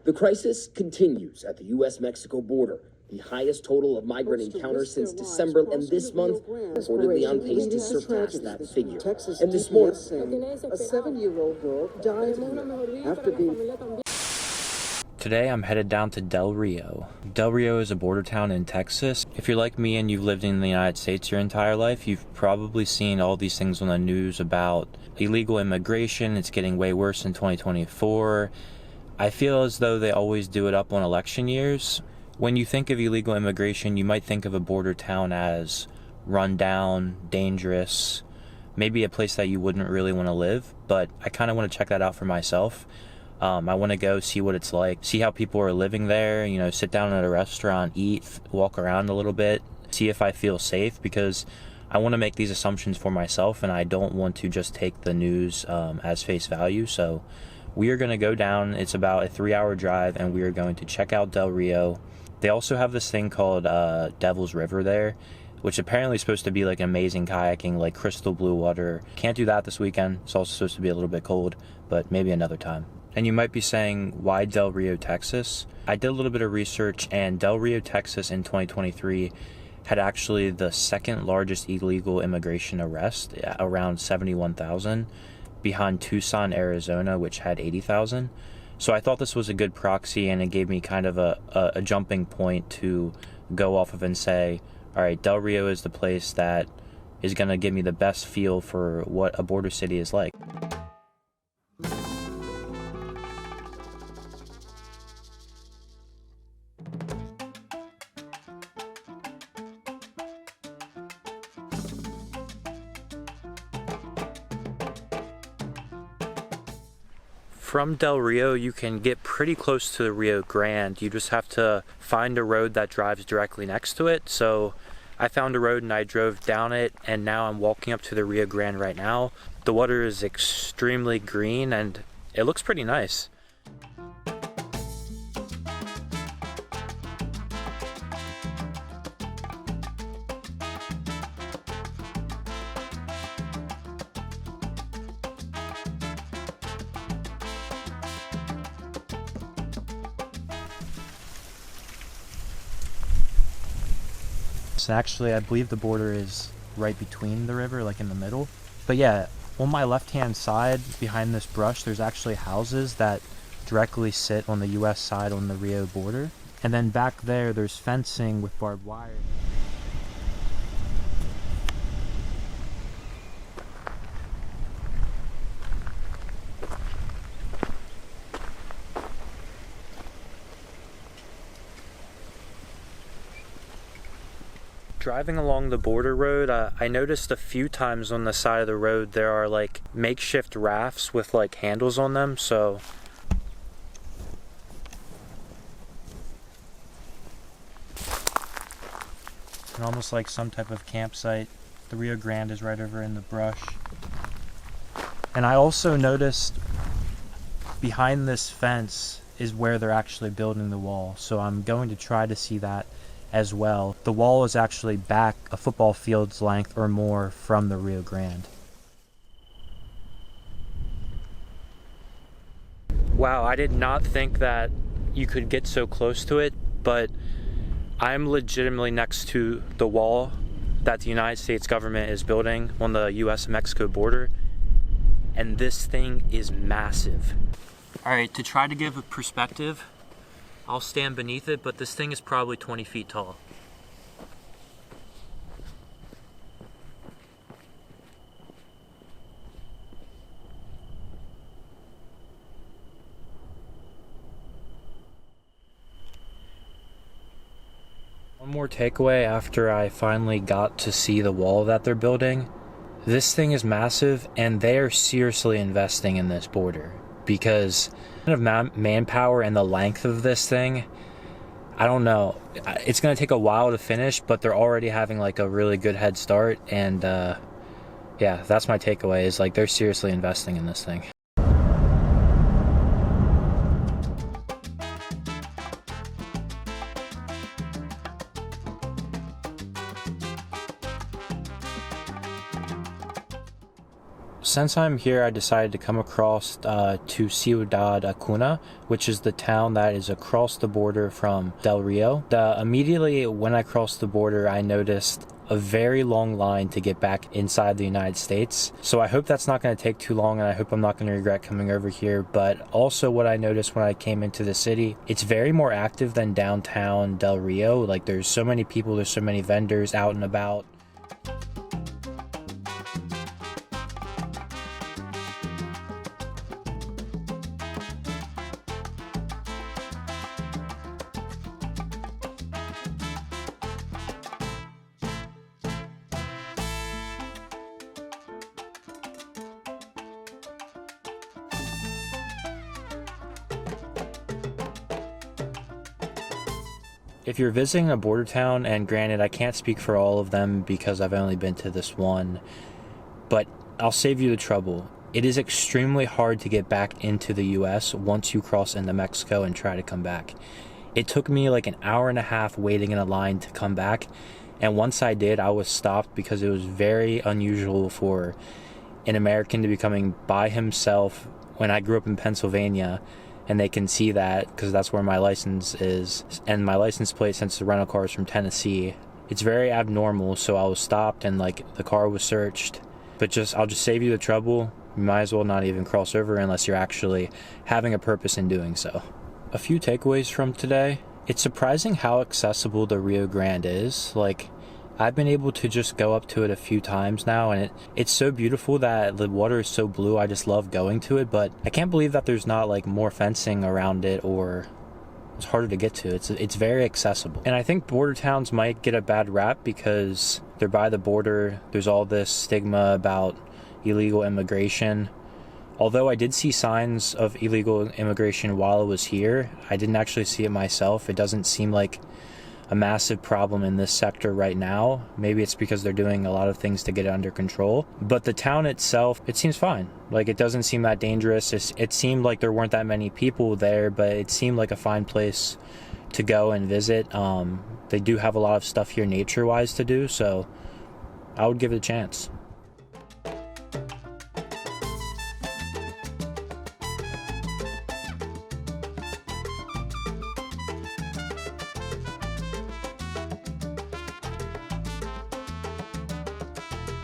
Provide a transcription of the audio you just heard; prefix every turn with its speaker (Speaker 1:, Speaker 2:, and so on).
Speaker 1: The crisis continues at the U.S.-Mexico border, the highest total of migrant encounters since December, and this month reportedly on pace to surpass that figure. And this morning,
Speaker 2: a 7-year-old girl died here after being...
Speaker 3: Today I'm headed down to Del Rio. Del Rio is a border town in Texas. If you're like me and you've lived in the United States your entire life, you've probably seen all these things on the news about illegal immigration. It's getting way worse in 2024. I feel as though they always do it up on election years. When you think of illegal immigration, you might think of a border town as run down, dangerous, maybe a place that you wouldn't really want to live, but I kind of want to check that out for myself. I want to go see what it's like, see how people are living there, you know, sit down at a restaurant, eat, walk around a little bit, see if I feel safe, because I want to make these assumptions for myself and I don't want to just take the news as face value. So we are going to go down. It's about a 3-hour drive and we are going to check out Del Rio. They also have this thing called Devil's River there, which apparently is supposed to be like amazing kayaking, like crystal blue water. Can't do that this weekend. It's also supposed to be a little bit cold, but maybe another time. And you might be saying, why Del Rio, Texas? I did a little bit of research, and Del Rio, Texas in 2023 had actually the second largest illegal immigration arrest, around 71,000, behind Tucson, Arizona, which had 80,000. So I thought this was a good proxy, and it gave me kind of a jumping point to go off of and say, all right, Del Rio is the place that is going to give me the best feel for what a border city is like. From Del Rio, you can get pretty close to the Rio Grande. You just have to find a road that drives directly next to it. So I found a road and I drove down it, and now I'm walking up to the Rio Grande right now. The water is extremely green and it looks pretty nice. Actually, I believe the border is right between the river, like in the middle. But yeah, on my left-hand side, behind this brush, there's actually houses that directly sit on the U.S. side on the Rio border. And then back there, there's fencing with barbed wire. Driving along the border road, I noticed a few times on the side of the road there are like makeshift rafts with like handles on them, so and almost like some type of campsite. The Rio Grande is right over in the brush. And I also noticed behind this fence is where they're actually building the wall, so I'm going to try to see that as well. The wall is actually back a football field's length or more from the Rio Grande. Wow, I did not think that you could get so close to it, but I'm legitimately next to the wall that the United States government is building on the U.S.-Mexico border, and this thing is massive. All right, to try to give a perspective, I'll stand beneath it, but this thing is probably 20 feet tall. One more takeaway after I finally got to see the wall that they're building. This thing is massive, and they are seriously investing in this border, because of manpower and the length of this thing, I don't know. It's going to take a while to finish, but they're already having like a really good head start, and yeah, that's my takeaway, is like they're seriously investing in this thing. Since I'm here, I decided to come across to Ciudad Acuna, which is the town that is across the border from Del Rio. Immediately when I crossed the border, I noticed a very long line to get back inside the United States. So I hope that's not going to take too long, and I hope I'm not going to regret coming over here. But also what I noticed when I came into the city, it's very more active than downtown Del Rio. Like, there's so many people, there's so many vendors out and about. If you're visiting a border town, and granted, I can't speak for all of them because I've only been to this one, but I'll save you the trouble. It is extremely hard to get back into the U.S. once you cross into Mexico and try to come back. It took me like an hour and a half waiting in a line to come back, and once I did, I was stopped because it was very unusual for an American to be coming by himself when I grew up in Pennsylvania. And they can see that because that's where my license is. And my license plate, since the rental car is from Tennessee, it's very abnormal. So I was stopped and like the car was searched. But I'll just save you the trouble. You might as well not even cross over unless you're actually having a purpose in doing so. A few takeaways from today. It's surprising how accessible the Rio Grande is. Like, I've been able to just go up to it a few times now, and it's so beautiful that the water is so blue. I just love going to it, but I can't believe that there's not like more fencing around it, or it's harder to get to. It's very accessible. And I think border towns might get a bad rap because they're by the border. There's all this stigma about illegal immigration. Although I did see signs of illegal immigration while I was here, I didn't actually see it myself. It doesn't seem like a massive problem in this sector right now. Maybe it's because they're doing a lot of things to get it under control. But the town itself, it seems fine. Like, it doesn't seem that dangerous. It seemed like there weren't that many people there, but it seemed like a fine place to go and visit. They do have a lot of stuff here nature-wise to do, so I would give it a chance.